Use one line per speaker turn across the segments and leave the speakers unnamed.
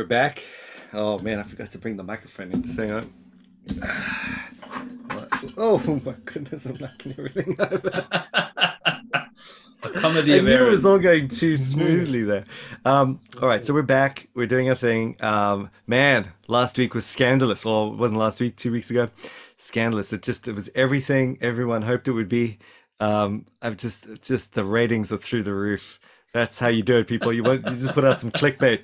back. Oh man, I forgot to bring the microphone in. Just hang on. Oh my goodness, I'm knocking everything over.
A comedy
I
of
knew it was all
errors.
going too smoothly there. All right, so we're back. We're doing a thing. Man, last week was scandalous. Or it wasn't last week, 2 weeks ago. Scandalous. It was everything everyone hoped it would be. I've just the ratings are through the roof. That's how you do it, people. You just put out some clickbait.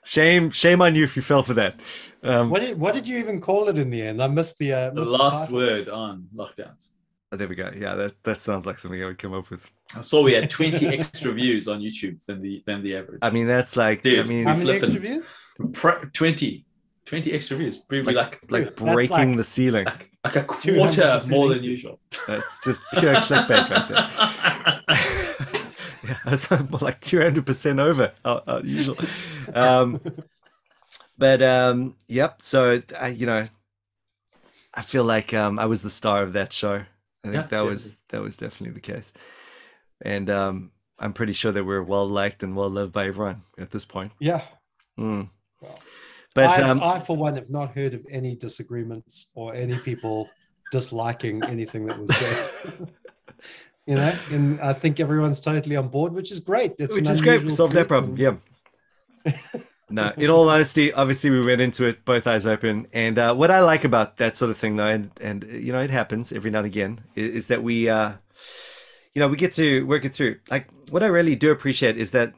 Shame on you if you fell for that. Um,
What did you even call it in the end? I
The
missed the
last
title.
word on lockdowns.
there we go. Yeah, that sounds like something I would come up with.
I saw we had 20 extra views on YouTube than the
I
average.
mean, that's like, I
Dude,
mean,
How
we
many
flipping
extra views?
20 extra views. Probably
like
That's
breaking
like
the ceiling.
like a quarter
200%
more than
increase.
usual.
That's just pure clickbait right there. Yeah, that's more like 200% over usual. Um, but yep. So I feel like I was the star of that show. I think
Yeah,
that
definitely.
was definitely the case, and I'm pretty sure that we're well liked and well loved by everyone at this point.
Yeah.
Mm.
Well,
But
I, for one, have not heard of any disagreements or any people disliking anything that was said. And I think everyone's totally on board, which is great. It's
which
an
is great. We
unusual
solved that
group
problem.
and
Yeah. No, in all honesty, obviously we went into it both eyes open. And what I like about that sort of thing, though, and it happens every now and again, is that we get to work it through. Like what I really do appreciate is that,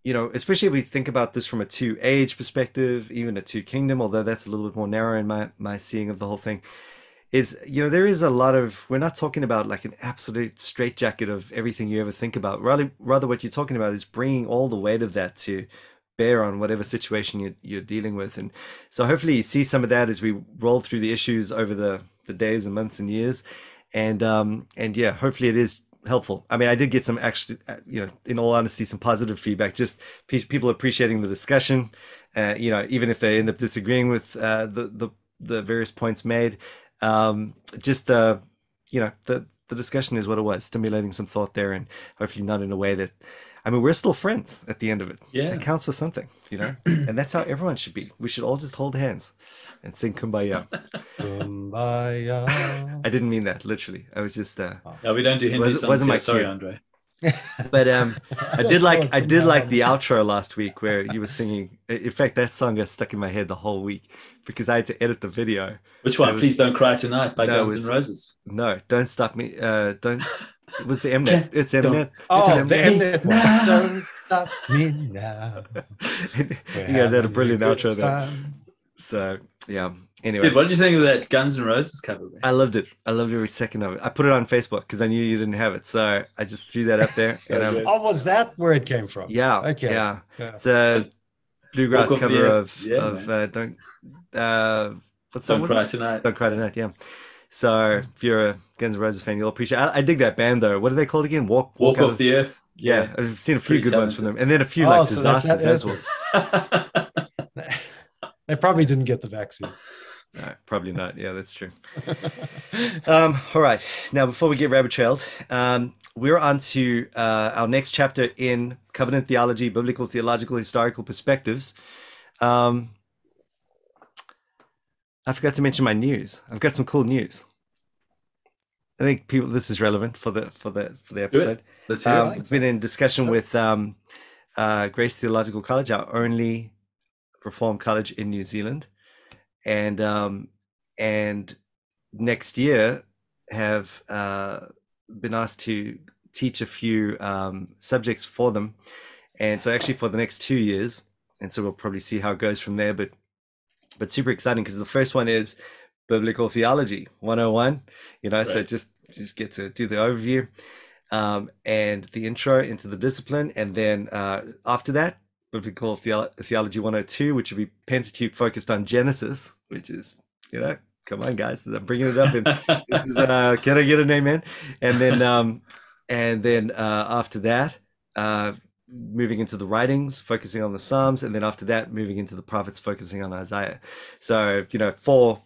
especially if we think about this from a two age perspective, even a two kingdom, although that's a little bit more narrow in my seeing of the whole thing, is there is a lot of, we're not talking about like an absolute straitjacket of everything you ever think about. Rather what you're talking about is bringing all the weight of that to bear on whatever situation you're dealing with. And so hopefully you see some of that as we roll through the issues over the days and months and years. And yeah, hopefully it is helpful. I mean, I did get some actually, in all honesty, some positive feedback, just people appreciating the discussion, even if they end up disagreeing with the various points made. Just the discussion is what it was, stimulating some thought there, and hopefully not in a way that, I mean, we're still friends at the end of it.
Yeah.
That counts for something, and that's how everyone should be. We should all just hold hands and sing Kumbaya.
kumbaya.
I didn't mean that literally. I was just
No, we don't do Hindi songs
wasn't my
here. Sorry,
cue.
Andre.
But I did like the outro last week where you were singing. In fact, that song got stuck in my head the whole week because I had to edit the video.
Which one? Please Don't Cry Tonight by
No, it
Guns
was-
N' Roses.
No, don't stop me. Don't. It was the Mnet. It's
Don't-
Mnet.
Oh,
It's
the
Mnet.
Mnet one. Don't stop me now.
You guys had a brilliant outro there. So yeah. Anyway,
Dude, what did you think of that Guns N' Roses cover, man?
I loved it. I loved every second of it. I put it on Facebook because I knew you didn't have it, so I just threw that up there.
So
and
good.
Oh, was that where it came from?
yeah,
Okay.
yeah.
Yeah.
It's a bluegrass
Walk Off the
cover
Earth.
of
Yeah,
don't what song
Don't
was
Cry
it?
Tonight.
Don't Cry Tonight. Yeah. So if you're a Guns N' Roses fan, you'll appreciate. I dig that band though. What are they called again? Walk
Walk
Out
Off the Earth.
Yeah, I've seen a few
Pretty
good ones from
talented.
them, and then a few
Oh,
like
so that's
disasters
that
as well.
They probably didn't get the vaccine.
No, probably not. Yeah, that's true. All right. Now, before we get rabbit trailed, we're on to our next chapter in covenant theology, biblical, theological, historical perspectives. I forgot to mention my news. I've got some cool news. I think this is relevant for the episode.
Let's hear it.
I've been in discussion with Grace Theological College, our only Reformed college in New Zealand, and next year have been asked to teach a few subjects for them, and so actually for the next 2 years, and so we'll probably see how it goes from there. But super exciting because the first one is Biblical Theology 101. So
Right.
just get to do the overview and the intro into the discipline, and then after that, Biblical Theology 102, which will be Pentateuch focused on Genesis, which is, come on guys, I'm bringing it up, and this is can I get an amen? And then after that, moving into the writings, focusing on the Psalms, and then after that, moving into the prophets, focusing on Isaiah. So four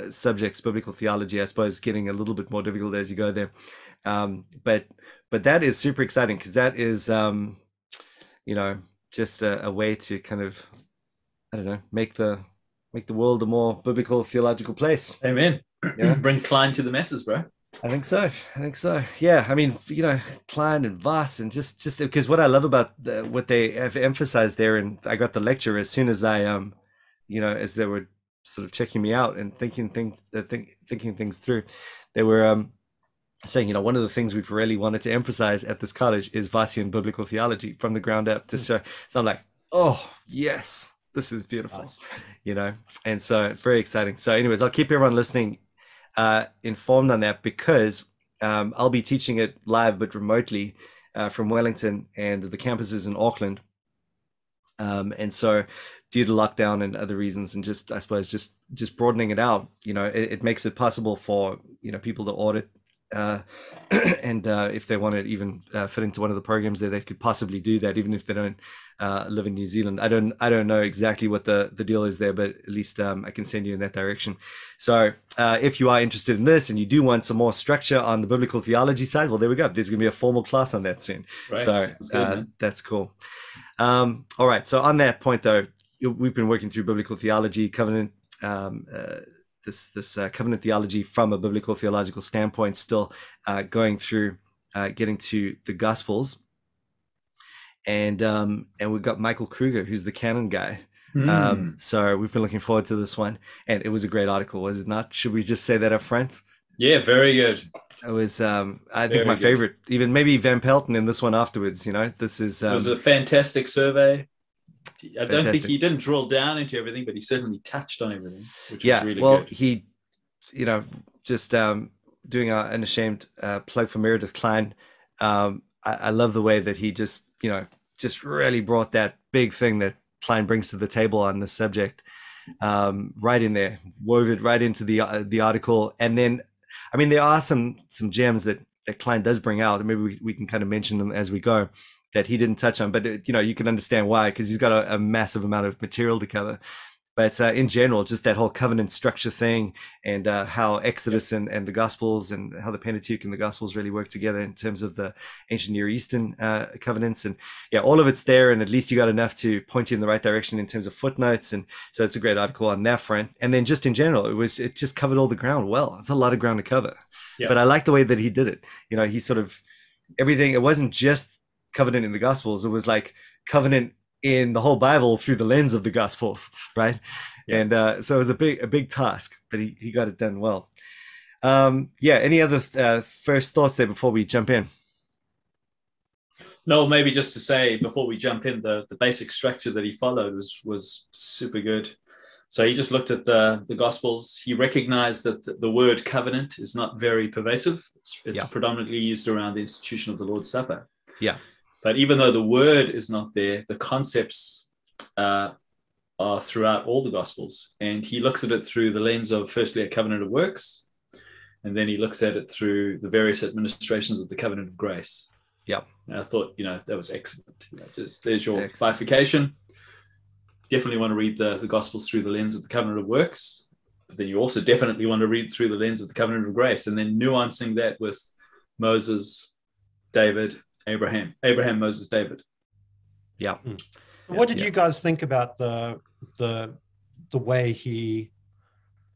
subjects, biblical theology, I suppose, getting a little bit more difficult as you go there. But that is super exciting because that is just a way to kind of I don't know, make the world a more biblical theological place.
Amen.
Yeah.
Bring Klein to the masses, bro.
I think so. I think so. Yeah. I mean, you know, Klein and Voss, and just because what I love about what they have emphasized there, and I got the lecture as soon as I, you know, as they were sort of checking me out and thinking things through, they were saying, you know, one of the things we've really wanted to emphasize at this college is Vossian biblical theology from the ground up to show. So I'm like, oh yes, this is beautiful,
Nice.
you know, and so very exciting. So anyways, I'll keep everyone listening informed on that, because I'll be teaching it live but remotely from Wellington, and the campus is in Auckland. And so due to lockdown and other reasons, and just, I suppose, just broadening it out, you know, it makes it possible for, you know, people to audit and if they want to even fit into one of the programs there, they could possibly do that, even if they don't live in New Zealand. I don't know exactly what the deal is there, but at least I can send you in that direction. So if you are interested in this and you do want some more structure on the biblical theology side, well, there we go. There's going to be a formal class on that soon. Right. So good, that's cool. All right. So on that point, though, we've been working through biblical theology, covenant, this covenant theology from a biblical theological standpoint, still going through getting to the Gospels, and we've got Michael Kruger, who's the canon guy. So we've been looking forward to this one, and it was a great article, was it not? Should we just say that up front?
Yeah, very good.
It was I think my favorite, even maybe Van Pelton in this one afterwards. You know, this is
it was a fantastic survey. I don't think he didn't drill down into everything, but he certainly touched on everything, which was really good. He,
you know, just doing an unashamed plug for Meredith Klein. I love the way that he just, you know, just really brought that big thing that Klein brings to the table on this subject right in there, wove it right into the article. And then, I mean, there are some gems that Klein does bring out, and maybe we can kind of mention them as we go, that he didn't touch on, but you know, you can understand why, because he's got a massive amount of material to cover. But in general, just that whole covenant structure thing, and how Exodus and the Gospels, and how the Pentateuch and the Gospels really work together in terms of the ancient Near Eastern covenants. And yeah, all of it's there, and at least you got enough to point you in the right direction in terms of footnotes. And so it's a great article on that front. And then just in general, it just covered all the ground well. It's a lot of ground to cover. Yeah. But I like the way that he did it. You know, he sort of, everything, it wasn't just covenant in the Gospels, it was like covenant in the whole Bible through the lens of the Gospels, right? Yeah. And so it was a big task, but he got it done well. Yeah, any other first thoughts there before we jump in?
No, maybe just to say before we jump in, the basic structure that he followed was super good. So he just looked at the Gospels. He recognized that the word covenant is not very pervasive. It's predominantly used around the institution of the Lord's Supper.
Yeah.
But even though the word is not there, the concepts are throughout all the Gospels. And he looks at it through the lens of, firstly, a covenant of works. And then he looks at it through the various administrations of the covenant of grace.
Yeah.
And I thought, you know, that was excellent. You know, there's your bifurcation. Definitely want to read the Gospels through the lens of the covenant of works. But then you also definitely want to read through the lens of the covenant of grace. And then nuancing that with Moses, David, Abraham, Moses, David.
Yeah.
What did you guys think about the way he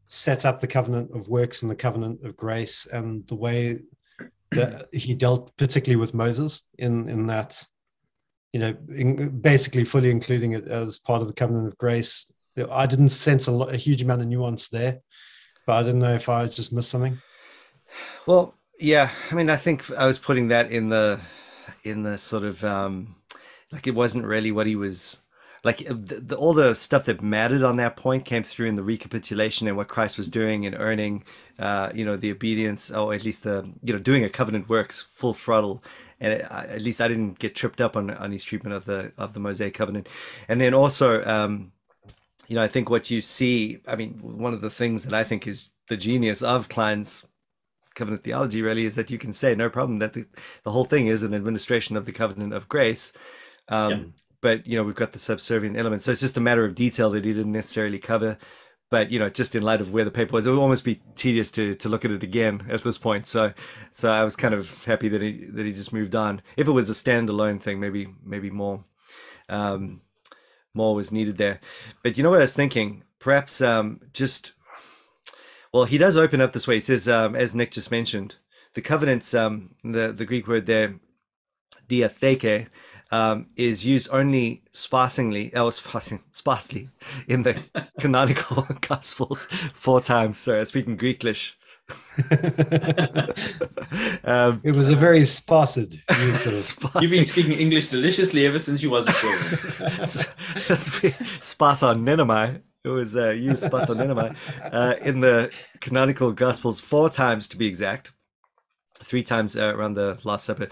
set up the covenant of works and the covenant of grace, and the way that he dealt particularly with Moses in that, you know, basically fully including it as part of the covenant of grace? I didn't sense a huge amount of nuance there, but I didn't know if I just missed something.
Well, yeah, I mean, I think I was putting that in the sort of like, it wasn't really what he was like. All the stuff that mattered on that point came through in the recapitulation and what Christ was doing and earning, you know, the obedience, or at least the, you know, doing a covenant works full throttle. And at least I didn't get tripped up on his treatment of the Mosaic covenant. And then also, you know, I think what you see, I mean, one of the things that I think is the genius of Klein's covenant theology really is that you can say no problem that the whole thing is an administration of the covenant of grace, but you know, we've got the subservient element, so it's just a matter of detail that he didn't necessarily cover. But you know, just in light of where the paper was, it would almost be tedious to look at it again at this point. So I was kind of happy that he just moved on. If it was a standalone thing, maybe more. more was needed there. But you know what I was thinking? Perhaps well, he does open up this way. He says, as Nick just mentioned, the covenants, the Greek word there, diatheke, is used only sparsely in the canonical Gospels 4 times. Sorry, I'm speaking Greeklish.
It was a very sparse use of.
You've been speaking English deliciously ever since you was a children.
Sparsonenomai. It was used sparsonenomai in the canonical Gospels 4 times to be exact. 3 times around the Last Supper.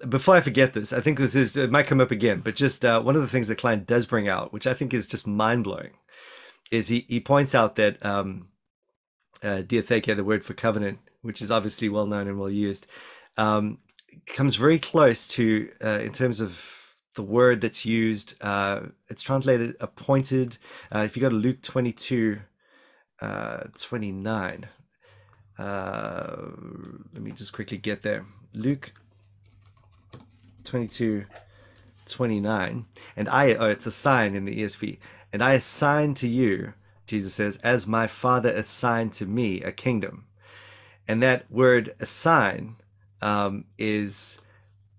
Before I forget this, I think it might come up again, but just one of the things that Klein does bring out, which I think is just mind-blowing, is he points out that diatheke, the word for covenant, which is obviously well-known and well-used, comes very close to, in terms of the word that's used, it's translated appointed. If you go to Luke 22, 29, let me just quickly get there. Luke 22, 29. And it's a sign in the ESV. And I assign to you, Jesus says, as my Father assigned to me a kingdom. And that word assign is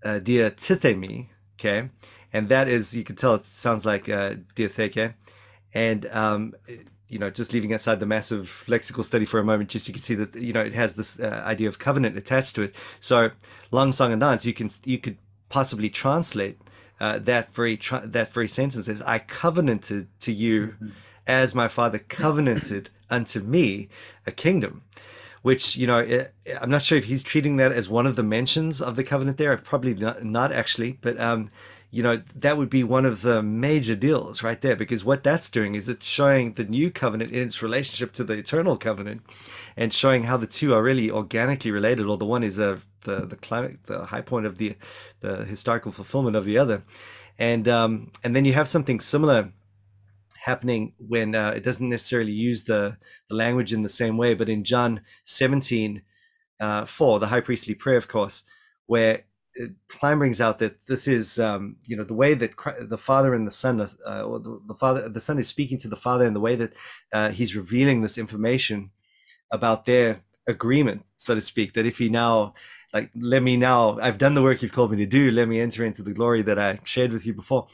diatithemi, okay? And that is, you can tell it sounds like diatheke. And just leaving aside the massive lexical study for a moment, just you can see that it has this idea of covenant attached to it. So, long song and dance, you could possibly translate that very sentence as I covenanted to you as my Father covenanted unto me a kingdom. Which I'm not sure if he's treating that as one of the mentions of the covenant there. Probably not actually, but that would be one of the major deals right there, because what that's doing is it's showing the new covenant in its relationship to the eternal covenant, and showing how the two are really organically related, or the one is the climax, the high point of the historical fulfillment of the other. And then you have something similar happening when it doesn't necessarily use the language in the same way, but in John 17, 4, the high priestly prayer, of course, where Klein brings out that this is, the way that the Father and the Son, or the Son is speaking to the Father in the way that he's revealing this information about their agreement, so to speak, that if he now, I've done the work you've called me to do, let me enter into the glory that I shared with you before.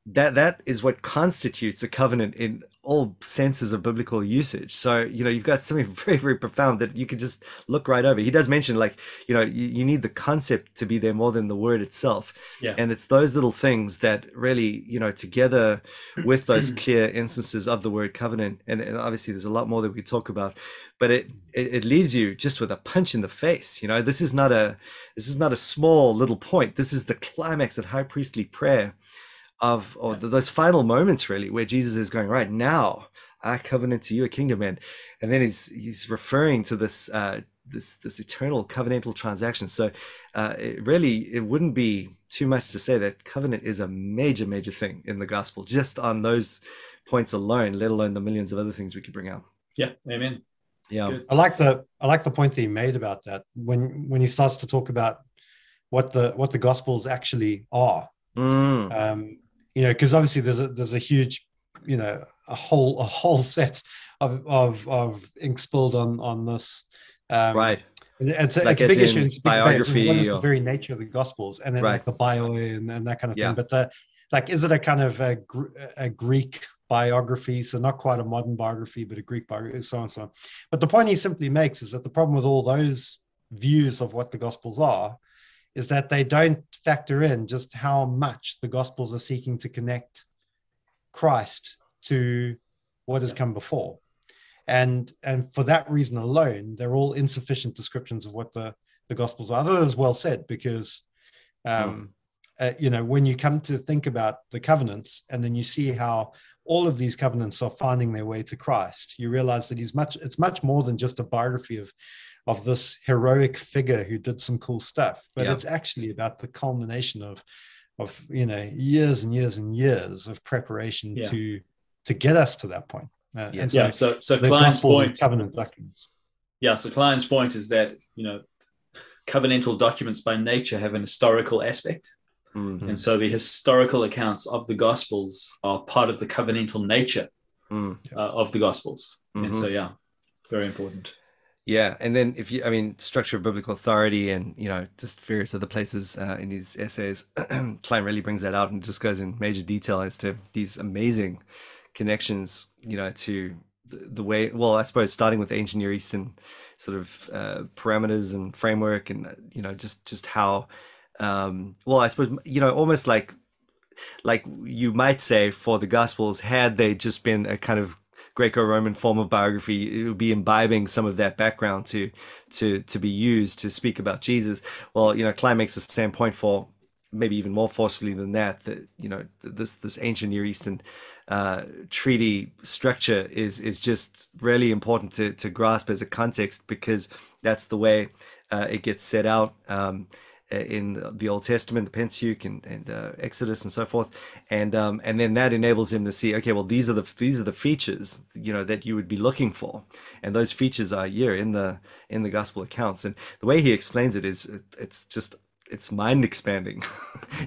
That is what constitutes a covenant in all senses of biblical usage. So, you've got something very, very profound that you could just look right over. He does mention, you need the concept to be there more than the word itself. Yeah. And it's those little things that really, together with those clear instances of the word covenant, and obviously there's a lot more that we could talk about, but it leaves you just with a punch in the face. This is not a small little point. This is the climax of high priestly prayer those final moments, really, where Jesus is going, right now I covenant to you a kingdom, and then he's referring to this this eternal covenantal transaction. So it wouldn't be too much to say that covenant is a major thing in the gospel, just on those points alone, let alone the millions of other things we could bring out.
Yeah, amen.
Yeah,
I like the point that he made about that when he starts to talk about what the gospels actually are. Because obviously there's a huge, a whole set of ink spilled on this.
Right.
It's a big issue. It's a big
biography.
What is the very nature of the gospels, and then like the bio and that kind of thing. But is it a kind of a Greek biography? So not quite a modern biography, but a Greek biography, so on and so on. But the point he simply makes is that the problem with all those views of what the gospels are is that they don't factor in just how much the Gospels are seeking to connect Christ to what has come before. And for that reason alone, they're all insufficient descriptions of what the Gospels are. That is well said, because, when you come to think about the covenants, and then you see how all of these covenants are finding their way to Christ, you realize that it's much more than just a biography of this heroic figure who did some cool stuff, but it's actually about the culmination of years and years and years of preparation to get us to that point.
So Klein's point,
covenant documents.
Yeah, so Klein's point is that covenantal documents by nature have an historical aspect. And so the historical accounts of the Gospels are part of the covenantal nature of the Gospels. And so, yeah, very important.
Yeah, and then I mean, structure of biblical authority and, just various other places in his essays, Klein really brings that out and just goes in major detail as to these amazing connections, to the way, well, I suppose starting with the ancient Near Eastern sort of parameters and framework and, just how, well, I suppose, almost like you might say for the Gospels, had they just been a kind of Greco-Roman form of biography, it would be imbibing some of that background to be used to speak about Jesus. Well, Klein makes the same point for maybe even more forcefully than that this ancient Near Eastern treaty structure is just really important to grasp as a context, because that's the way it gets set out in the Old Testament, the Pentateuch and Exodus and so forth, and then that enables him to see, okay, well, these are the features that you would be looking for, and those features are here in the gospel accounts. And the way he explains it is it's mind expanding.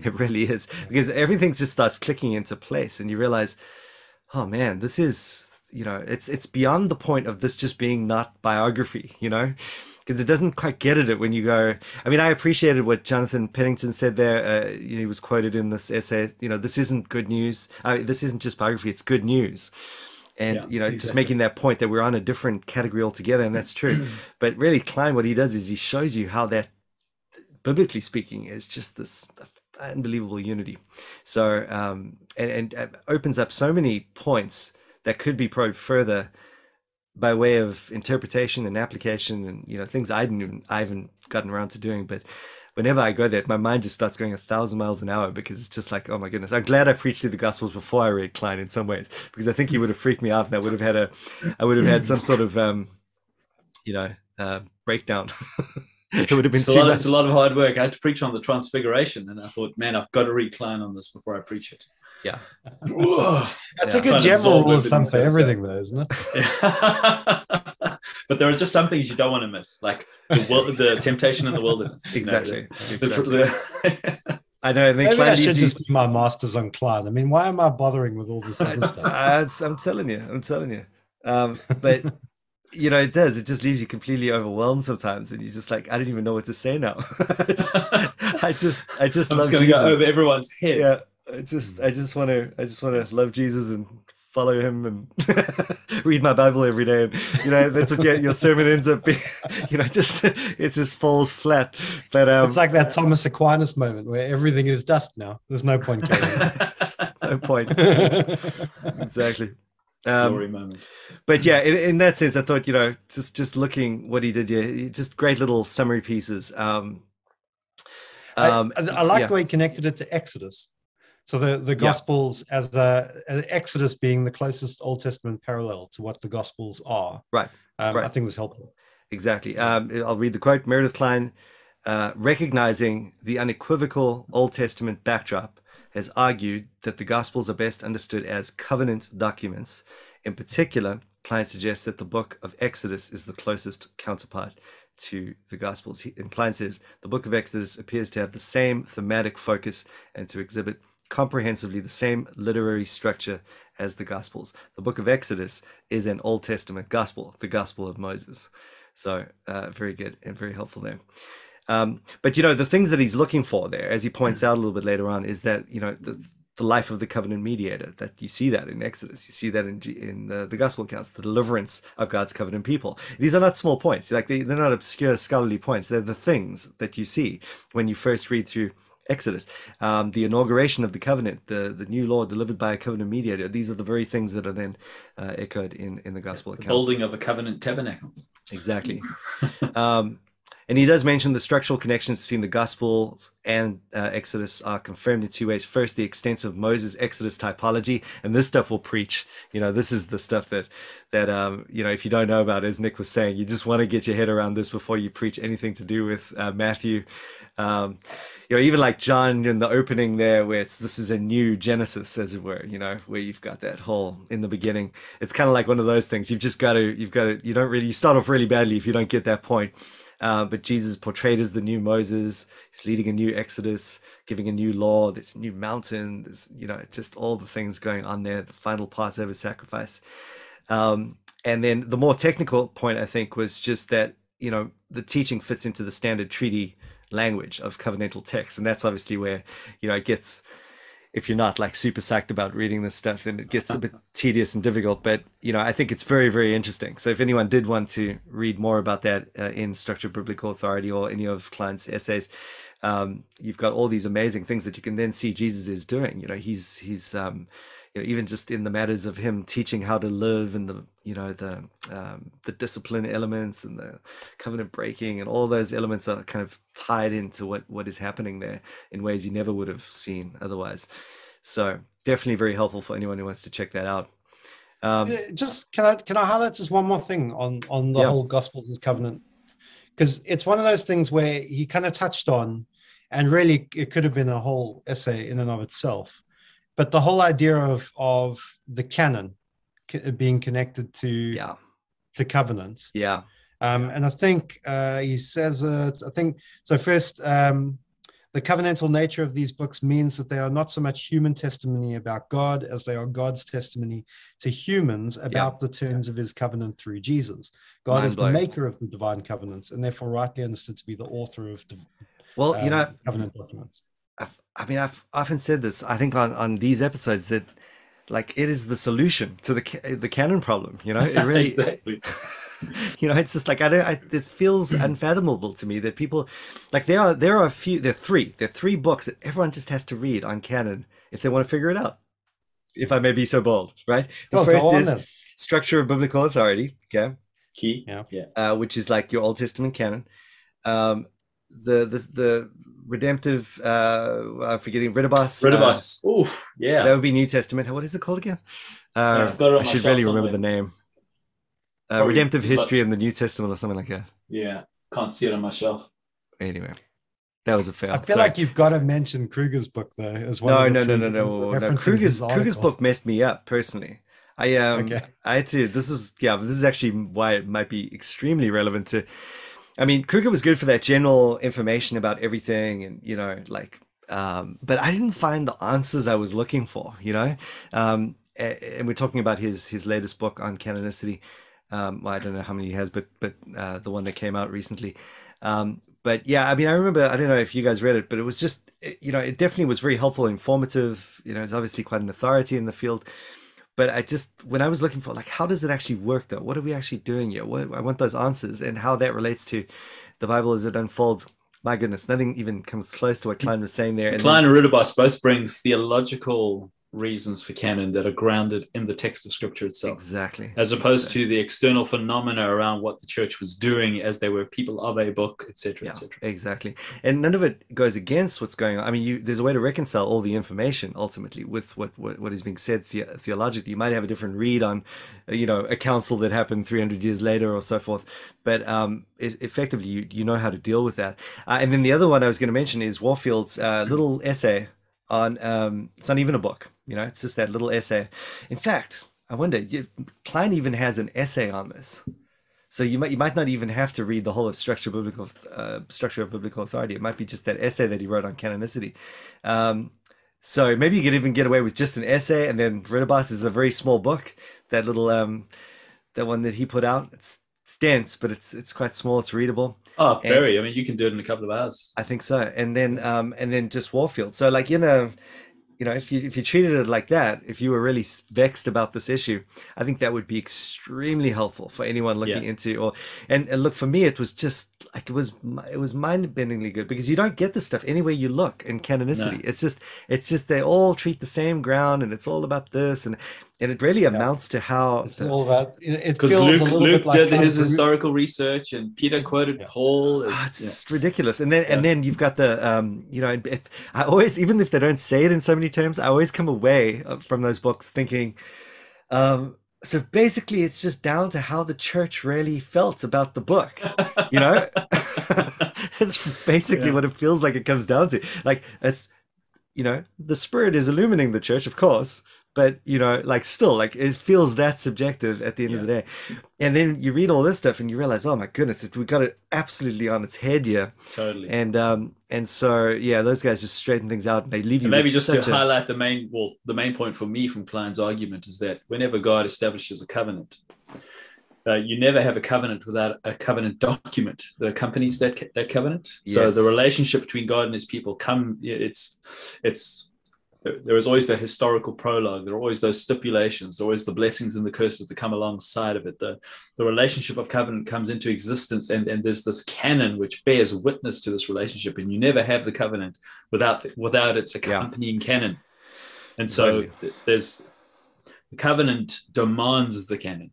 It really is, because everything just starts clicking into place, and you realize, oh man, this is it's beyond the point of this just being not biography, because it doesn't quite get at it when you go. I mean, I appreciated what Jonathan Pennington said there. He was quoted in this essay. This isn't good news. This isn't just biography; it's good news. And
exactly.
Just making that point that we're on a different category altogether, and that's true. But really, Klein, what he does is he shows you how that, biblically speaking, is just this unbelievable unity. So, and opens up so many points that could be probed further by way of interpretation and application, and things I haven't gotten around to doing. But whenever I go there, my mind just starts going 1,000 miles an hour, because it's just like, oh my goodness, I'm glad I preached through the Gospels before I read Klein in some ways, because I think he would have freaked me out, and I would have had some sort of breakdown. It would have been too much.
It's a lot of hard work. I had to preach on the Transfiguration, and I thought, man, I've got to read Klein on this before I preach it.
Yeah.
That's a good general rule of thumb for everything, though, isn't it?
Yeah. But there are just some things you don't want to miss, like the temptation in the wilderness.
Exactly.
I know. And then maybe I should just do my master's on Klein. I mean, why am I bothering with all this other stuff?
I'm telling you. But it does. It just leaves you completely overwhelmed sometimes, and you're just like, I don't even know what to say now. I just
I'm
love
just going
Jesus.
to go over everyone's head.
Yeah. I just want to love Jesus and follow him and read my Bible every day. And that's what your sermon ends up being. It just falls flat. But
it's like that Thomas Aquinas moment where everything is dust now. There's no point carrying.
No point. Exactly.
Glory moment.
But yeah, in that sense, I thought, just looking what he did, just great little summary pieces.
I like the way he connected it to Exodus. So the Gospels as Exodus being the closest Old Testament parallel to what the Gospels are.
Right.
I think was helpful.
Exactly. I'll read the quote. Meredith Klein, recognizing the unequivocal Old Testament backdrop, has argued that the Gospels are best understood as covenant documents. In particular, Klein suggests that the book of Exodus is the closest counterpart to the Gospels. And Klein says the book of Exodus appears to have the same thematic focus and to exhibit comprehensively the same literary structure as the Gospels. The book of Exodus is an Old Testament gospel, the Gospel of Moses. So very good and very helpful there. But the things that he's looking for there, as he points out a little bit later on, is that the life of the covenant mediator, that you see that in Exodus, you see that in the gospel accounts, the deliverance of God's covenant people. These are not small points, like they're not obscure scholarly points. They're the things that you see when you first read through Exodus. The inauguration of the covenant, the new law delivered by a covenant mediator. These are the very things that are then echoed in the gospel accounts.
Building of a covenant tabernacle.
Exactly. And he does mention the structural connections between the Gospels and Exodus are confirmed in two ways. First, the extensive Moses Exodus typology, and this stuff will preach. This is the stuff that that if you don't know about it, as Nick was saying, you just want to get your head around this before you preach anything to do with Matthew. Even like John in the opening there, where this is a new Genesis, as it were, where you've got that whole in the beginning. It's kind of like one of those things. You start off really badly if you don't get that point. But Jesus portrayed as the new Moses. He's leading a new Exodus, giving a new law. There's a new mountain. There's, just all the things going on there. The final Passover sacrifice. And then the more technical point, I think, was just that, the teaching fits into the standard treaty language of covenantal text. And that's obviously where, it gets, if you're not like super psyched about reading this stuff, then it gets a bit tedious and difficult. But, I think it's very, very interesting. So if anyone did want to read more about that in Structure of Biblical Authority or any of Klein's essays, you've got all these amazing things that you can then see Jesus is doing. He's even just in the matters of him teaching how to live and the discipline elements and the covenant breaking and all those elements are kind of tied into what is happening there in ways you never would have seen otherwise. So definitely very helpful for anyone who wants to check that out.
Just can I highlight just one more thing on the whole Gospels as covenant, because it's one of those things where he kind of touched on, and really it could have been a whole essay in and of itself. But the whole idea of the canon being connected to covenant. Yeah. And I think he says it, I think, so first, the covenantal nature of these books means that they are not so much human testimony about God as they are God's testimony to humans about the terms of his covenant through Jesus. God is the maker of the divine covenants and therefore rightly understood to be the author of covenant documents.
I've often said this, I think on these episodes, that like it is the solution to the canon problem, it really
exactly.
It's just like it feels unfathomable to me that people like there are three books that everyone just has to read on canon if they want to figure it out, if I may be so bold, right? The first is Structure of Biblical Authority,
key,
which is like your Old Testament canon. The redemptive, I'm forgetting, Ridibus. That would be New Testament. What is it called again? I should really remember the name. Redemptive History in the New Testament or something like that.
Yeah, can't see it on my shelf.
Anyway, that was a fail.
I feel like you've got to mention Kruger's book though as well.
No. Kruger's book messed me up personally. I had to. This is actually why it might be extremely relevant to. I mean, Kruger was good for that general information about everything, and but I didn't find the answers I was looking for. And we're talking about his latest book on canonicity. I don't know how many he has, but the one that came out recently. But yeah, I mean, I remember, I don't know if you guys read it, but it was just, it definitely was very helpful, informative. It's obviously quite an authority in the field. But when I was looking for, like, how does it actually work though? What are we actually doing here? I want those answers and how that relates to the Bible as it unfolds. My goodness, nothing even comes close to what Klein was saying there.
Klein and Ridibus both bring theological reasons for canon that are grounded in the text of Scripture itself.
Exactly.
As opposed to the external phenomena around what the church was doing as they were people of a book, etc., etc.
Exactly. And none of it goes against what's going on. I mean, there's a way to reconcile all the information ultimately with what is being said theologically. You might have a different read on, a council that happened 300 years later or so forth. But effectively, you know how to deal with that. And then the other one I was going to mention is Warfield's little essay on, it's not even a book, it's just that little essay. In fact, I wonder, Klein even has an essay on this. So you might not even have to read the whole of Structure of Biblical Authority. It might be just that essay that he wrote on canonicity. So maybe you could even get away with just an essay, and then Ridibus is a very small book. That little that one that he put out. It's dense, but it's quite small. It's readable.
Oh, very. I mean, you can do it in a couple of hours.
I think so. And then just Warfield. So like if you treated it like that, if you were really vexed about this issue, I think that would be extremely helpful for anyone looking into. And look, for me, it was just like it was mind-bendingly good, because you don't get this stuff anywhere you look in canonicity. No. It's just they all treat the same ground, and it's all about this, and it really amounts to how
it's all about it.
Because Luke did his historical research, and Peter quoted Paul.
It's ridiculous. And then you've got the I always, even if they don't say it in so many terms, I always come away from those books thinking, So basically, it's just down to how the church really felt about the book, you know? It's basically what it feels like it comes down to. Like, it's, the Spirit is illumining the church, of course, but, like, still, like, it feels that subjective at the end of the day. And then you read all this stuff and you realize, oh my goodness, we got it absolutely on its head here.
Totally.
And so, yeah, those guys just straighten things out and they leave you
maybe just to highlight the main point for me from Klein's argument is that whenever God establishes a covenant, you never have a covenant without a covenant document that accompanies that covenant. Yes. So the relationship between God and his people there is always that historical prologue. There are always those stipulations. There are always the blessings and the curses that come alongside of it. The relationship of covenant comes into existence, and there's this canon which bears witness to this relationship. And you never have the covenant without its accompanying canon. And so there's the covenant demands the canon.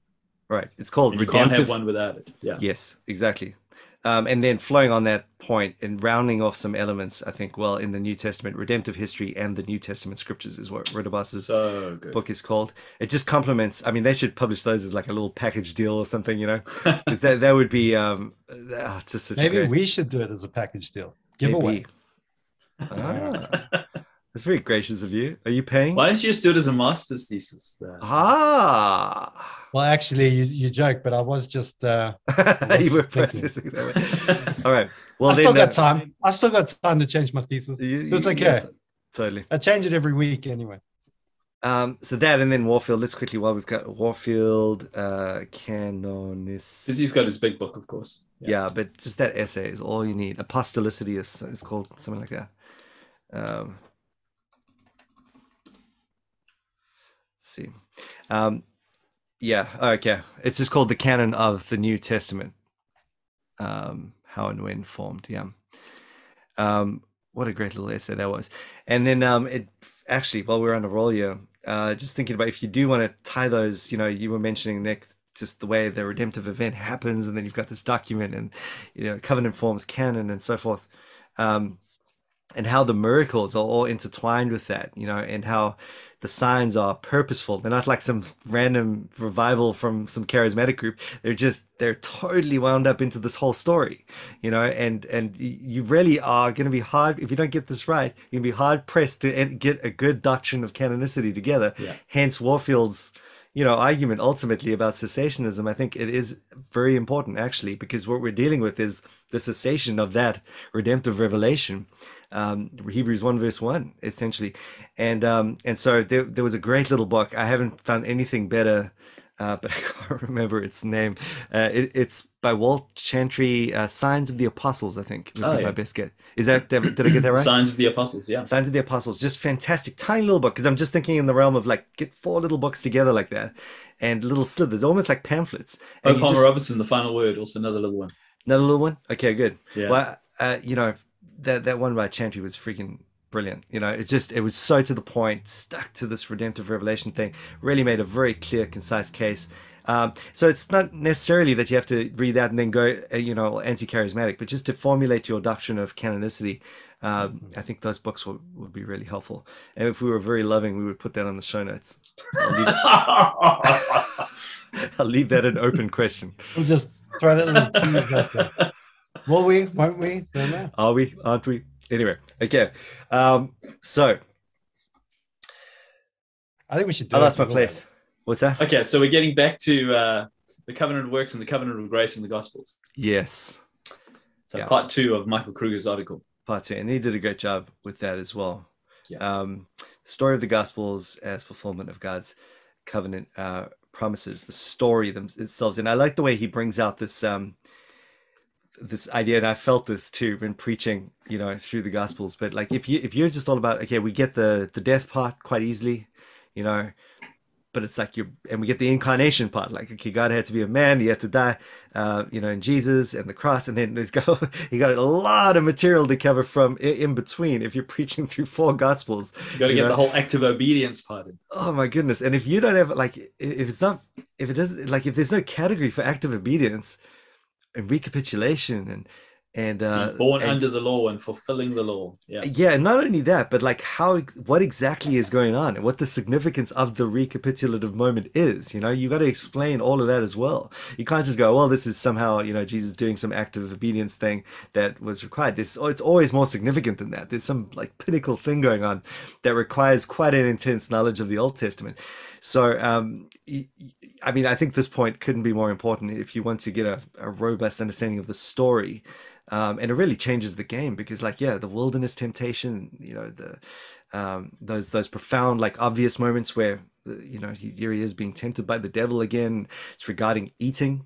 Right. It's called
redemptive. You can't have one without it. Yeah.
Yes, exactly. And then flowing on that point and rounding off some elements, I think, in the New Testament, redemptive history and the New Testament scriptures is what Ridabas's book is called. It just complements. I mean, they should publish those as like a little package deal or something, because that would be just such
maybe we should do it as a package deal. Giveaway.
That's very gracious of you. Are you paying?
Why don't you just do it as a master's thesis?
Well, actually, you joke, but I was just...
you were processing that. All right. Well,
I still got time. I still got time to change my thesis. It's okay.
Yeah, totally.
I change it every week anyway.
So that, and then Warfield. Let's quickly, while we've got Warfield, Canonis.
Because he's got his big book, of course.
Yeah, but just that essay is all you need. Apostolicity is called something like that. Let's see. Yeah, okay. It's just called the Canon of the New Testament. How and when formed, yeah. What a great little essay that was. And then it actually, while we're on a roll here, just thinking about if you do want to tie those, you were mentioning, Nick, just the way the redemptive event happens, and then you've got this document and, covenant forms canon and so forth. And how the miracles are all intertwined with that, and how the signs are purposeful. They're not like some random revival from some charismatic group. They're totally wound up into this whole story, and you really are going to be hard, if you don't get this right, you're going to be hard pressed to get a good doctrine of canonicity together. Yeah. Hence Warfield's, argument ultimately about cessationism. I think it is very important actually, because what we're dealing with is the cessation of that redemptive revelation. Hebrews 1 verse 1 essentially, and so there was a great little book. I haven't found anything better, but I can't remember its name. It's by Walt Chantry, Signs of the Apostles, I think would be my best get. Is that, did I get that right?
Signs of the Apostles, yeah.
Signs of the Apostles, just fantastic, tiny little book, because I'm just thinking in the realm of like, get 4 little books together like that, and little slithers, almost like pamphlets.
Oh, Palmer Robertson, The Final Word, also another little one.
Another little one? Okay, good.
Yeah.
Well, that one by Chantry was freaking brilliant. It was so to the point, stuck to this redemptive revelation thing, really made a very clear, concise case. So it's not necessarily that you have to read that and then go, anti-charismatic, but just to formulate your doctrine of canonicity. I think those books would be really helpful. And if we were very loving, we would put that on the show notes. I'll leave that an open question.
We'll just throw that little tease out there. Will we? Won't we? Don't know.
Are we? Aren't we? Anyway, okay. So
I think we should do
I lost my place. What's that?
Okay, so we're getting back to the covenant of works and the covenant of grace in the Gospels.
Yes.
So part 2 of Michael Kruger's article.
Part 2, and he did a great job with that as well.
Yeah.
The story of the Gospels as fulfillment of God's covenant promises, the story themselves. And I like the way he brings out this this idea, and I felt this too when preaching, through the Gospels. But like, if you're just all about, okay, we get the death part quite easily, but it's like and we get the incarnation part, like, okay, God had to be a man, he had to die, in Jesus and the cross, and then you got a lot of material to cover from in between if you're preaching through 4 Gospels.
You got to get the whole act of obedience part in.
Oh my goodness! And if you don't have if there's no category for active obedience and recapitulation and
being born under the law and fulfilling the law. Yeah.
Yeah, not only that, but like what exactly is going on and what the significance of the recapitulative moment is. You got to explain all of that as well. You can't just go, well, this is somehow, Jesus doing some act of obedience thing that was required. It's always more significant than that. There's some like pinnacle thing going on that requires quite an intense knowledge of the Old Testament. So, I mean, I think this point couldn't be more important if you want to get a robust understanding of the story. And it really changes the game because, like, yeah, the wilderness temptation, those profound, like, obvious moments where, here he is being tempted by the devil again. It's regarding eating.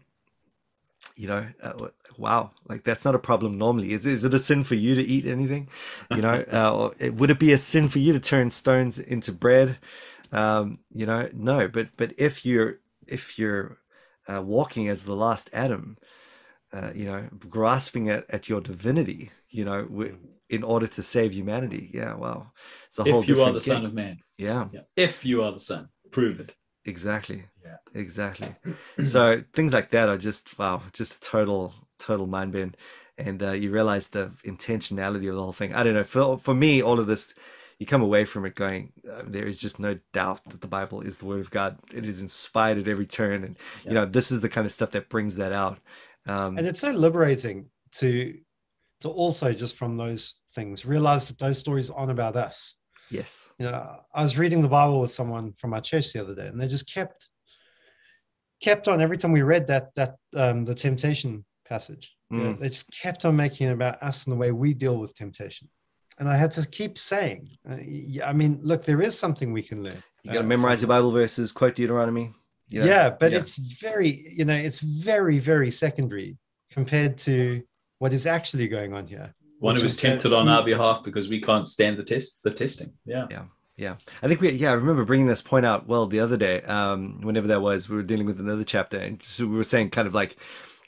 Wow, like that's not a problem normally. Is it a sin for you to eat anything? Would it be a sin for you to turn stones into bread? No. But if you're walking as the last Adam, grasping at your divinity, in order to save humanity. Yeah, well, it's a whole different
If you are the
game.
Son of Man.
Yeah.
If you are the Son, prove it.
Exactly.
Yeah.
Exactly. So things like that are just a total mind bend, and you realize the intentionality of the whole thing. I don't know. For me, all of this, you come away from it going, there is just no doubt that the Bible is the Word of God. It is inspired at every turn, and this is the kind of stuff that brings that out.
And it's so liberating to also just from those things realize that those stories aren't about us.
Yes.
I was reading the Bible with someone from our church the other day, and they just kept on every time we read that the temptation passage. They just kept on making it about us and the way we deal with temptation. And I had to keep saying, I mean, look, there is something we can learn.
You got to memorize your Bible verses, quote Deuteronomy.
It's very, very secondary compared to what is actually going on here.
One who was tempted on our behalf because we can't stand the testing. Yeah.
I think I remember bringing this point out the other day. Whenever that was, we were dealing with another chapter, and so we were saying kind of like,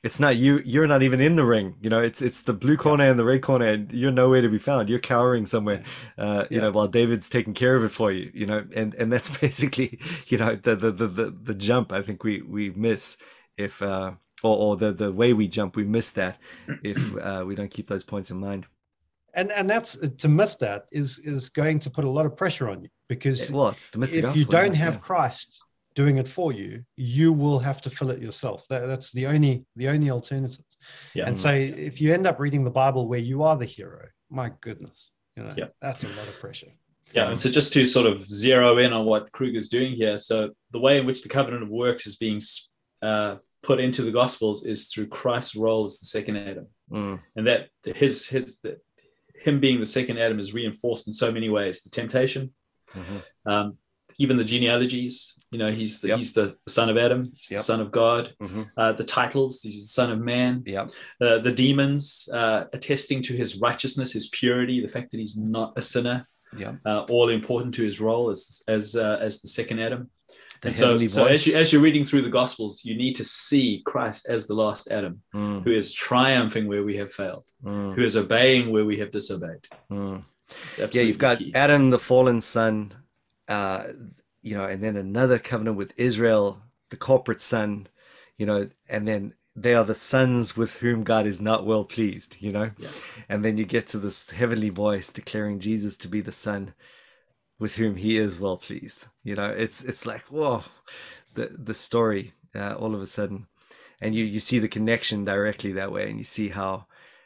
it's not you. You're not even in the ring. It's the blue corner and the red corner, and you're nowhere to be found. You're cowering somewhere, while David's taking care of it for you. And that's basically, the jump. I think we miss if or the way we jump, we miss that if we don't keep those points in mind.
And that's to miss that is going to put a lot of pressure on you because
it's to miss the gospel,
if you don't have Christ doing it for you, you will have to fill it yourself. That's the only alternative. And so if you end up reading the Bible where you are the hero, my goodness, that's a lot of pressure.
Yeah, and so just to sort of zero in on what Kruger's doing here, so the way in which the covenant of works is being put into the Gospels is through Christ's role as the second Adam, and that him being the second Adam is reinforced in so many ways. The temptation, even the genealogies, he's the son of Adam, he's the son of God. The titles, he's the son of man. The demons attesting to his righteousness, his purity, the fact that he's not a sinner. All important to his role as the second Adam. And so as you're reading through the Gospels, you need to see Christ as the last Adam, who is triumphing where we have failed, who is obeying where we have disobeyed.
You've got key. Adam, the fallen son, and then another covenant with Israel, the corporate son, and then they are the sons with whom God is not well pleased, and then you get to this heavenly voice declaring Jesus to be the son with whom he is well pleased. It's like, whoa, the story all of a sudden, and you see the connection directly that way, and you see how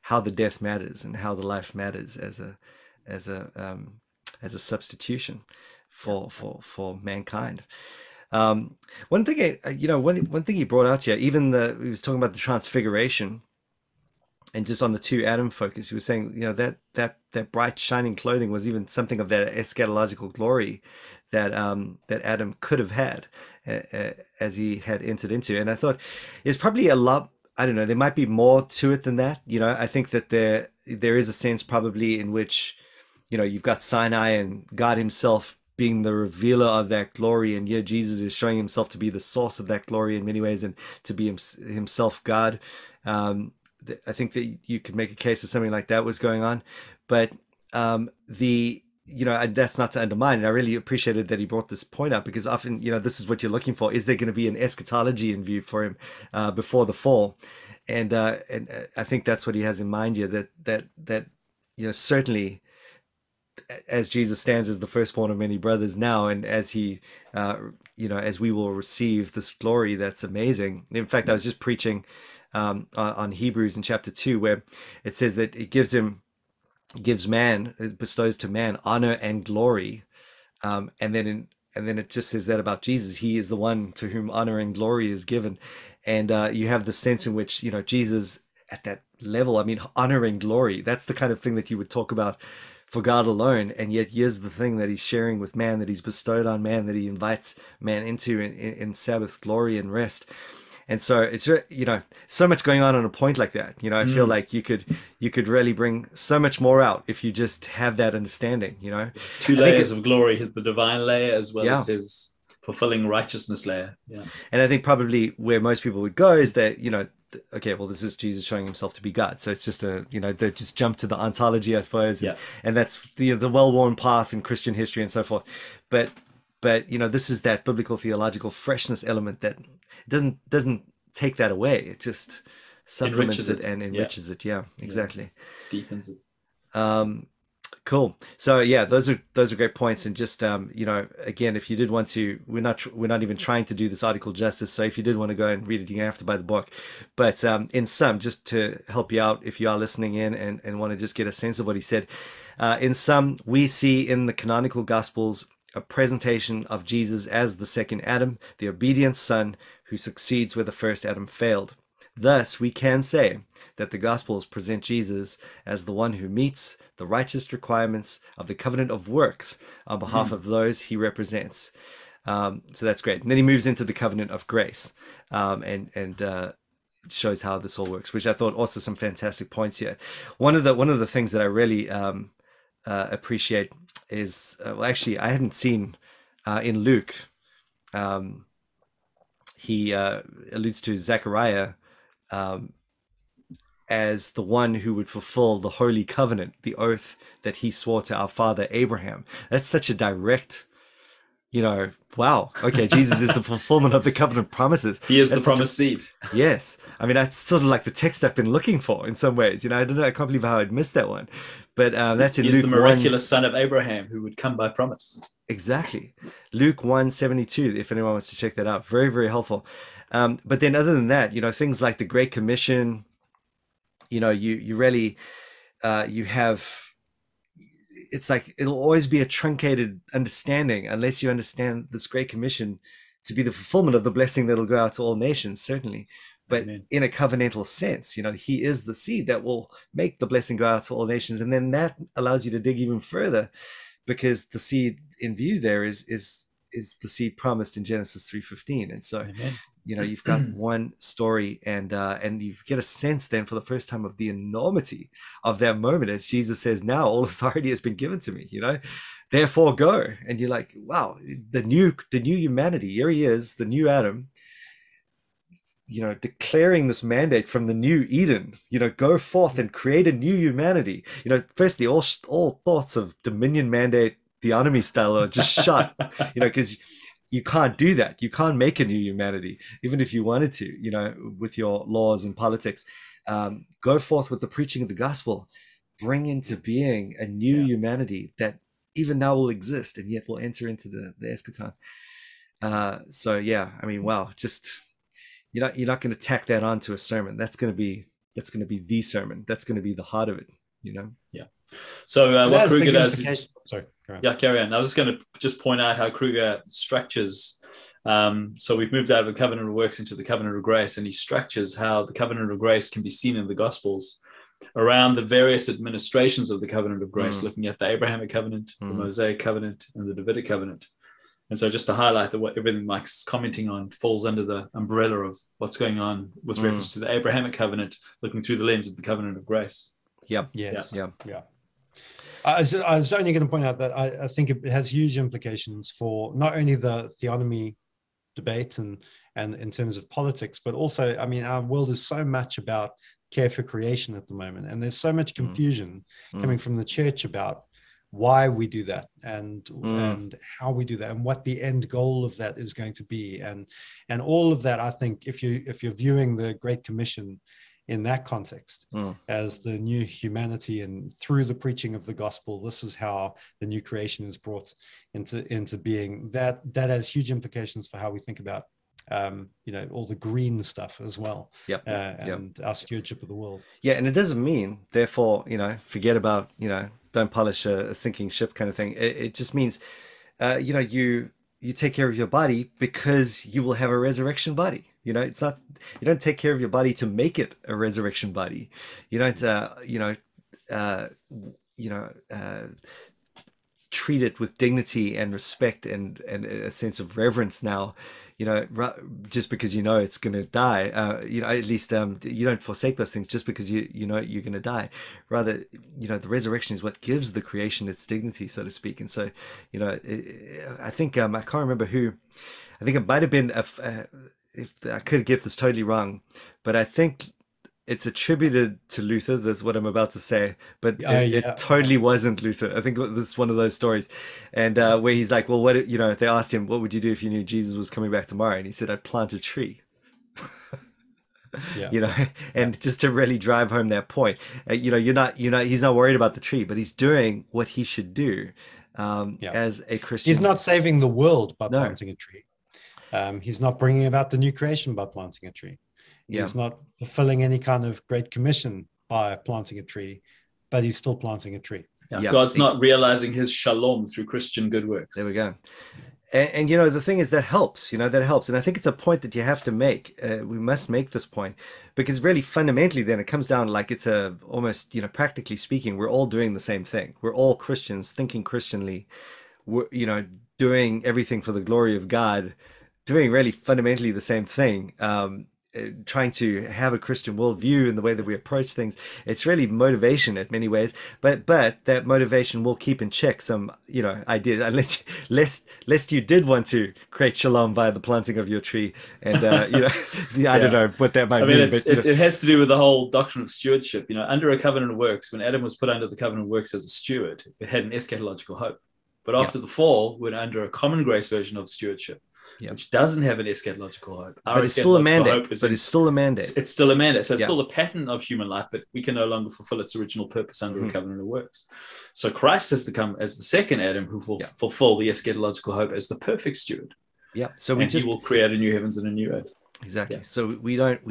the death matters and how the life matters as a substitution for mankind. One thing one thing he brought out here, he was talking about the transfiguration. And just on the two Adam focus, he was saying, that bright shining clothing was even something of that eschatological glory that Adam could have had as he had entered into. And I thought there's probably a lot. I don't know. There might be more to it than that. I think that there is a sense probably in which, you've got Sinai and God Himself being the revealer of that glory, and Jesus is showing Himself to be the source of that glory in many ways, and to be Himself God. I think that you could make a case that something like that was going on, but the that's not to undermine. And I really appreciated that he brought this point up, because often, this is what you're looking for. Is there going to be an eschatology in view for him before the fall? And I think that's what he has in mind here. That certainly, as Jesus stands as the firstborn of many brothers now, and as he, as we will receive this glory that's amazing. In fact, I was just preaching on Hebrews in chapter 2, where it says that it bestows to man honor and glory, and then it just says that about Jesus. He is the one to whom honor and glory is given, and you have the sense in which Jesus at that level. I mean, honor and glory. That's the kind of thing that you would talk about for God alone, and yet here's the thing that he's sharing with man, that he's bestowed on man, that he invites man into in Sabbath glory and rest. And so it's so much going on a point like that. I feel like you could really bring so much more out if you just have that understanding.
Two layers of glory: the divine layer as well as his fulfilling righteousness layer. Yeah.
And I think probably where most people would go is that okay, well, this is Jesus showing himself to be God. So it's just they just jump to the ontology, I suppose.
Yeah.
And that's the well-worn path in Christian history and so forth. But this is that biblical theological freshness element that doesn't take that away. It just supplements it and enriches it. Yeah, exactly.
Deepens it.
Cool. So yeah, those are great points. And just again, if you did want to, we're not even trying to do this article justice. So if you did want to go and read it, you have to buy the book. But in sum, just to help you out, if you are listening in and want to just get a sense of what he said, in sum, we see in the canonical Gospels a presentation of Jesus as the second Adam, the obedient Son who succeeds where the first Adam failed. Thus, we can say that the Gospels present Jesus as the one who meets the righteous requirements of the covenant of works on behalf of those he represents. So that's great. And then he moves into the covenant of grace, and shows how this all works, which I thought also some fantastic points here. One of the things that I really appreciate is, actually, I hadn't seen in Luke, he alludes to Zechariah as the one who would fulfill the holy covenant, the oath that he swore to our father Abraham. That's such a direct, wow, okay, Jesus is the fulfillment of the covenant promises.
He is the promised seed.
Yes. I mean, that's sort of like the text I've been looking for in some ways. I don't know, I can't believe how I'd missed that one. But that's in Luke 1.
He is the miraculous son of Abraham who would come by promise.
Exactly. Luke 1:72, if anyone wants to check that out. Very, very helpful. But then other than that, things like the Great Commission, you really, you have, it's like, it'll always be a truncated understanding unless you understand this Great Commission to be the fulfillment of the blessing that'll go out to all nations, certainly. But
Amen.
In a covenantal sense, he is the seed that will make the blessing go out to all nations. And then that allows you to dig even further, because the seed in view there is the seed promised in Genesis 3:15. And so,
Amen.
You've got one story, and you get a sense then for the first time of the enormity of that moment, as Jesus says, now all authority has been given to me, therefore go. And you're like, wow, the new humanity, here he is, the new Adam, declaring this mandate from the new Eden, go forth and create a new humanity. Firstly, all thoughts of dominion mandate, theonomy style, are just shot, because you can't do that. You can't make a new humanity, even if you wanted to, with your laws and politics. Go forth with the preaching of the gospel, bring into being a new humanity that even now will exist and yet will enter into the eschaton. So yeah, I mean, wow, just you're not going to tack that onto a sermon. That's going to be the sermon. That's going to be the heart of it.
Yeah. So what Kruger does is,
sorry,
carry on. I was just going to point out how Kruger structures. So we've moved out of the covenant of works into the covenant of grace, and he structures how the covenant of grace can be seen in the Gospels around the various administrations of the covenant of grace, looking at the Abrahamic covenant, the Mosaic covenant, and the Davidic covenant. And so just to highlight that what everything Mike's commenting on falls under the umbrella of what's going on with reference to the Abrahamic covenant, looking through the lens of the covenant of grace.
Yeah.
Yes. Yeah. I was only going to point out that I think it has huge implications for not only the theonomy debate and in terms of politics, but also, I mean, our world is so much about care for creation at the moment, and there's so much confusion coming from the church about why we do that, and how we do that, and what the end goal of that is going to be, and all of that. I think if you're viewing the Great Commission in that context as the new humanity, and through the preaching of the gospel, this is how the new creation is brought into being. That has huge implications for how we think about all the green stuff as well. And our stewardship of the world.
Yeah, and it doesn't mean, therefore, forget about, don't polish a sinking ship kind of thing. It just means, you take care of your body because you will have a resurrection body. It's not, you don't take care of your body to make it a resurrection body. You don't, treat it with dignity and respect and a sense of reverence now, just because it's going to die. At least you don't forsake those things just because you know you're going to die. Rather, the resurrection is what gives the creation its dignity, so to speak. And so, I think I can't remember who. I think it might have been if I could get this totally wrong, but I think it's attributed to Luther. That's what I'm about to say, but it totally wasn't Luther. I think this is one of those stories, and where he's like, well, what, they asked him, what would you do if you knew Jesus was coming back tomorrow? And he said, I'd plant a tree. And just to really drive home that point, he's not worried about the tree, but he's doing what he should do as a Christian.
He's not saving the world by planting a tree. He's not bringing about the new creation by planting a tree. He's not fulfilling any kind of Great Commission by planting a tree, but he's still planting a tree.
God's not realizing his shalom through Christian good works.
There we go. And the thing is, that helps, And I think it's a point that you have to make. We must make this point, because really fundamentally then it comes down like it's almost, practically speaking, we're all doing the same thing. We're all Christians, thinking Christianly, we're, doing everything for the glory of God, doing really fundamentally the same thing. Trying to have a Christian worldview in the way that we approach things. It's really motivation in many ways, but that motivation will keep in check some, ideas, unless lest you did want to create shalom via the planting of your tree. And, I don't know what that might mean. But,
it has to do with the whole doctrine of stewardship. Under a covenant of works, when Adam was put under the covenant of works as a steward, it had an eschatological hope. But after the fall, we're under a common grace version of stewardship, which doesn't have an eschatological hope.
But it's still a mandate. It's still a mandate.
It's still a mandate. So it's still a pattern of human life, but we can no longer fulfill its original purpose under a covenant of works. So Christ has to come as the second Adam who will fulfill the eschatological hope as the perfect steward.
Yeah. So
he will create a new heavens and a new earth.
Exactly. Yeah. So we don't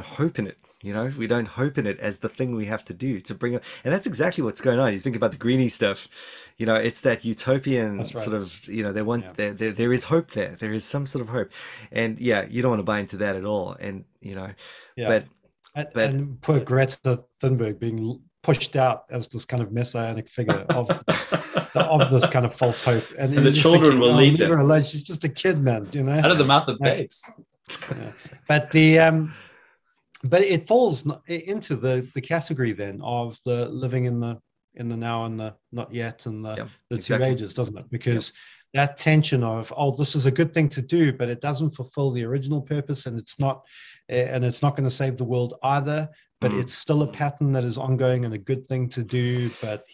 hope in it. We don't hope in it as the thing we have to do to bring up. And that's exactly what's going on. You think about the greenie stuff, it's that utopian sort of, they want, there is hope there. There is some sort of hope. And you don't want to buy into that at all. And, but
poor Greta Thunberg being pushed out as this kind of messianic figure of this kind of false hope. And
the children will lead them.
Alone. She's just a kid, man,
Out of the mouth of babes.
But it falls into the category then of the living in the now and the not yet and the two ages, doesn't it? Because that tension of, this is a good thing to do, but it doesn't fulfill the original purpose, and it's not going to save the world either. But it's still a pattern that is ongoing and a good thing to do. But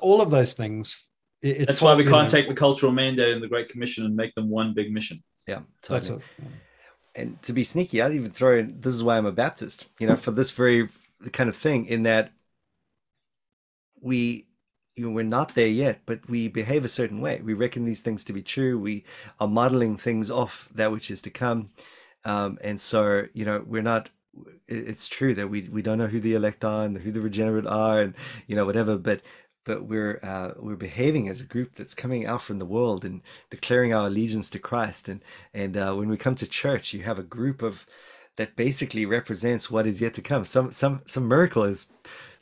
all of those things.
That's why we can't take the cultural mandate and the Great Commission and make them one big mission.
Yeah, totally. And to be sneaky, I'd even throw in, this is why I'm a Baptist, for this very kind of thing, in that we're not there yet, but we behave a certain way. We reckon these things to be true. We are modeling things off that which is to come. And so, we're not, it's true that we don't know who the elect are and who the regenerate are and, whatever, but we're behaving as a group that's coming out from the world and declaring our allegiance to Christ. And when we come to church, you have a group that basically represents what is yet to come. Some miracle is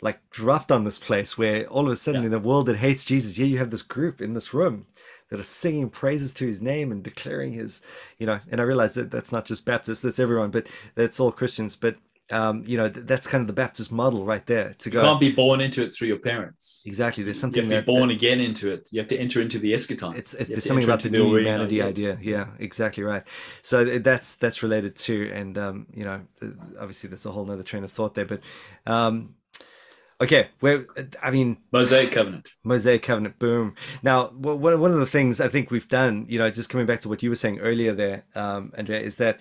like dropped on this place where all of a sudden in a world that hates Jesus, you have this group in this room that are singing praises to his name and declaring his, and I realize that that's not just Baptists, that's everyone, but that's all Christians. But that's kind of the Baptist model right there. You
can't be born into it through your parents.
Exactly. There's something
you have to be born again into it. You have to enter into the eschaton.
There's something about the new humanity idea. Yeah, exactly right. So that's related too. And obviously that's a whole nother train of thought there. But Okay, I mean,
Mosaic covenant.
Mosaic covenant, boom. Now, one of the things I think we've done, just coming back to what you were saying earlier there, Andrea, is that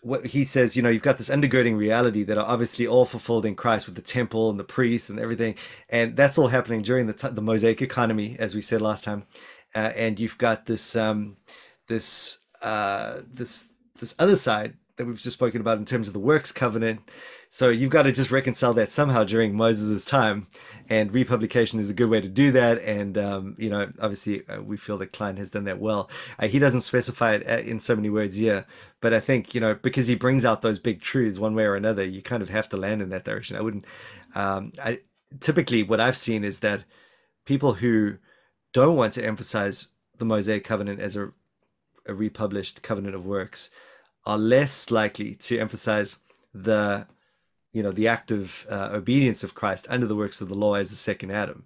what he says, you've got this undergirding reality that are obviously all fulfilled in Christ with the temple and the priests and everything, and that's all happening during the Mosaic economy, as we said last time, and you've got this this other side that we've just spoken about in terms of the works covenant. So you've got to just reconcile that somehow during Moses' time, and republication is a good way to do that. And obviously, we feel that Klein has done that well. He doesn't specify it in so many words here, but I think because he brings out those big truths one way or another, you kind of have to land in that direction. I wouldn't. Typically, what I've seen is that people who don't want to emphasize the Mosaic covenant as a republished covenant of works are less likely to emphasize the active obedience of Christ under the works of the law as the second Adam.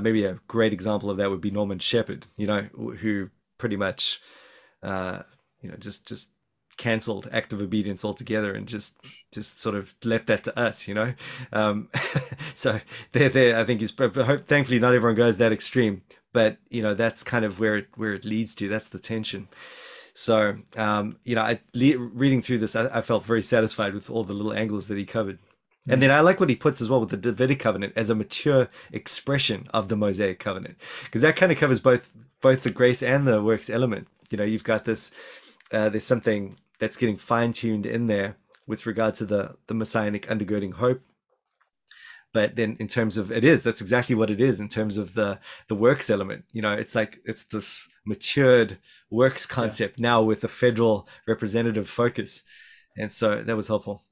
Maybe a great example of that would be Norman Shepherd, who pretty much, just cancelled active obedience altogether and just sort of left that to us, So there, I think thankfully not everyone goes that extreme, but that's kind of where it leads to. That's the tension. So, reading through this, I felt very satisfied with all the little angles that he covered. And then I like what he puts as well with the Davidic covenant as a mature expression of the Mosaic covenant, because that kind of covers both the grace and the works element. You've got this, there's something that's getting fine-tuned in there with regard to the messianic undergirding hope. But then in terms of that's exactly what it is in terms of the works element. It's this matured works concept now with a federal representative focus. And so that was helpful.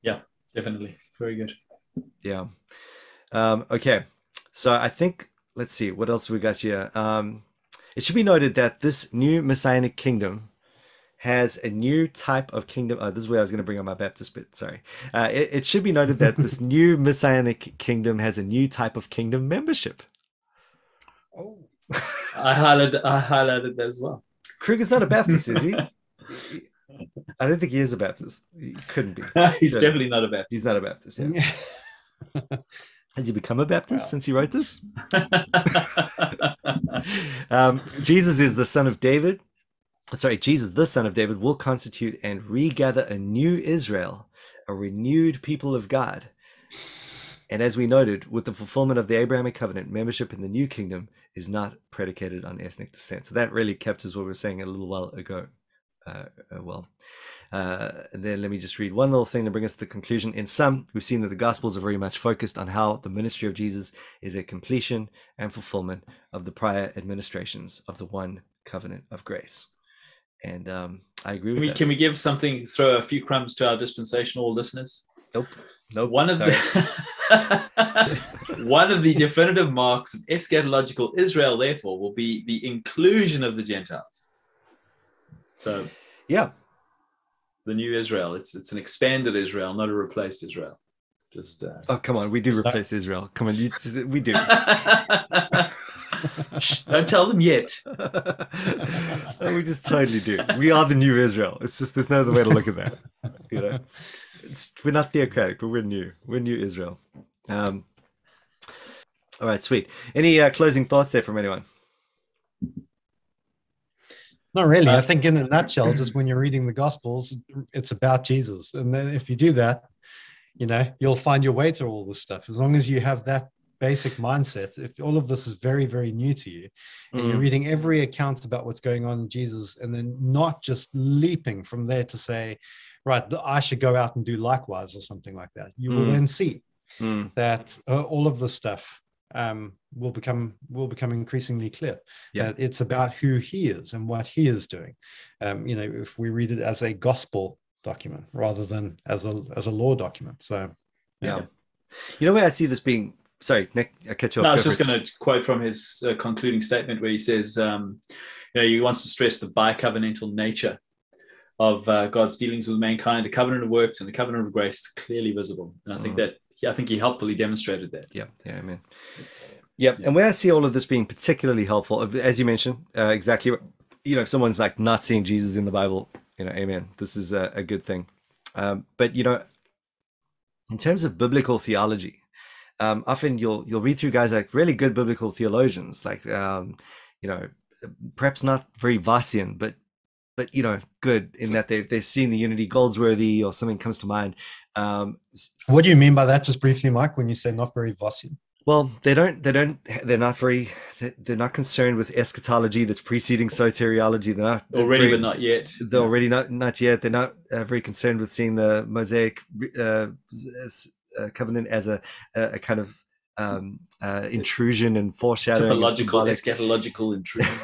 Yeah, definitely. Very good.
Yeah. Okay. So I think, let's see, what else we got here? It should be noted that this new messianic kingdom has a new type of kingdom. Oh, this is where I was going to bring on my Baptist bit. Sorry. It should be noted that this new messianic kingdom has a new type of kingdom membership.
Oh,
I highlighted that as well.
Kruger's not a Baptist, is he? I don't think he is a Baptist. He couldn't be.
He's definitely not a Baptist.
He's not a Baptist, yeah. Has he become a Baptist since he wrote this? Jesus is the son of David. Sorry, Jesus, the son of David, will constitute and regather a new Israel, a renewed people of God. And as we noted, with the fulfillment of the Abrahamic covenant, membership in the new kingdom is not predicated on ethnic descent. So that really captures what we were saying a little while ago. And then let me just read one little thing to bring us to the conclusion. In sum, we've seen that the Gospels are very much focused on how the ministry of Jesus is a completion and fulfillment of the prior administrations of the one covenant of grace. And I agree with that.
Can we throw a few crumbs to our dispensational listeners?
Nope.
One of the definitive marks of eschatological Israel, therefore, will be the inclusion of the Gentiles. So,
yeah,
the new Israel. It's an expanded Israel, not a replaced Israel.
Oh, come on, we do replace Israel. Come on, we do.
Don't tell them yet.
We just totally do. We are the new Israel. It's just there's no other way to look at that. We're not theocratic, but we're new. We're new Israel. All right, sweet. Any closing thoughts there from anyone?
Not really. I think in a nutshell, just when you're reading the Gospels, it's about Jesus. And then if you do that, you'll find your way to all this stuff. As long as you have that basic mindset, if all of this is very, very new to you, and you're reading every account about what's going on in Jesus, and then not just leaping from there to say, right, I should go out and do likewise or something like that, you will then see that all of this stuff will become increasingly clear. It's about who he is and what he is doing. If we read it as a gospel document rather than as a law document. So
yeah. Where I see this being, sorry, Nick, I cut you off.
No, I was just going to quote from his concluding statement where he says, he wants to stress the bi-covenantal nature of God's dealings with mankind. The covenant of works and the covenant of grace is clearly visible. And I think he helpfully demonstrated that.
Yeah, amen. And where I see all of this being particularly helpful, as you mentioned, exactly, if someone's like not seeing Jesus in the Bible, amen, this is a good thing. But, in terms of biblical theology, often you'll read through guys like really good biblical theologians, like perhaps not very Vossian, but good in that they've seen the unity. Goldsworthy or something comes to mind.
What do you mean by that, just briefly, Mike, when you say not very Vossian?
Well, they're not concerned with eschatology that's preceding soteriology. They're not
already, but not yet.
They're already not yet. They're not very concerned with seeing the Mosaic covenant as a kind of intrusion and foreshadowing,
typological, eschatological intrusion,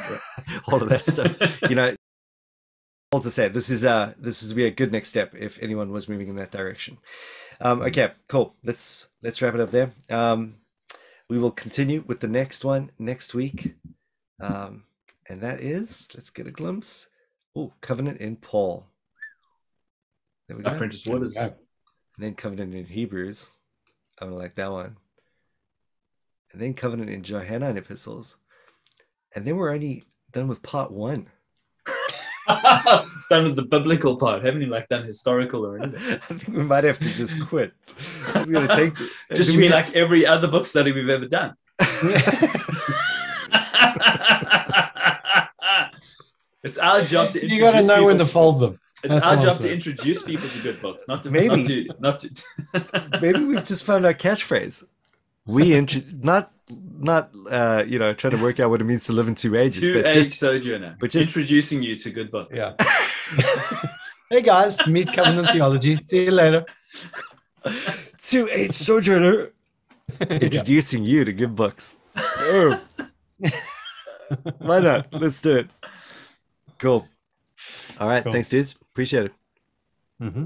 all of that stuff. All to say, this is be a good next step if anyone was moving in that direction. Okay, cool. Let's wrap it up there. We will continue with the next one next week. And that is, let's get a glimpse. Oh, Covenant in Paul. There we go.
Apprentice Waters.
And then Covenant in Hebrews. I'm gonna like that one. And then Covenant in Johannine epistles. And then we're only done with part 1.
Done with the biblical part. Haven't you done historical or anything?
I think we might have to just quit. It's going to take.
Just be like every other book study we've ever done. It's our job to.
You got to know when to fold them.
It's our job to introduce people to good books, not to.
Maybe.
Not to.
Maybe we've just found our catchphrase. Not trying to work out what it means to live in 2 ages,
but just introducing you to good books.
Yeah. Hey guys, meet Covenant Theology. See you later.
2-age sojourner introducing you to good books. Oh. Why not? Let's do it. Cool. All right. Cool. Thanks, dudes. Appreciate it.
Mm-hmm.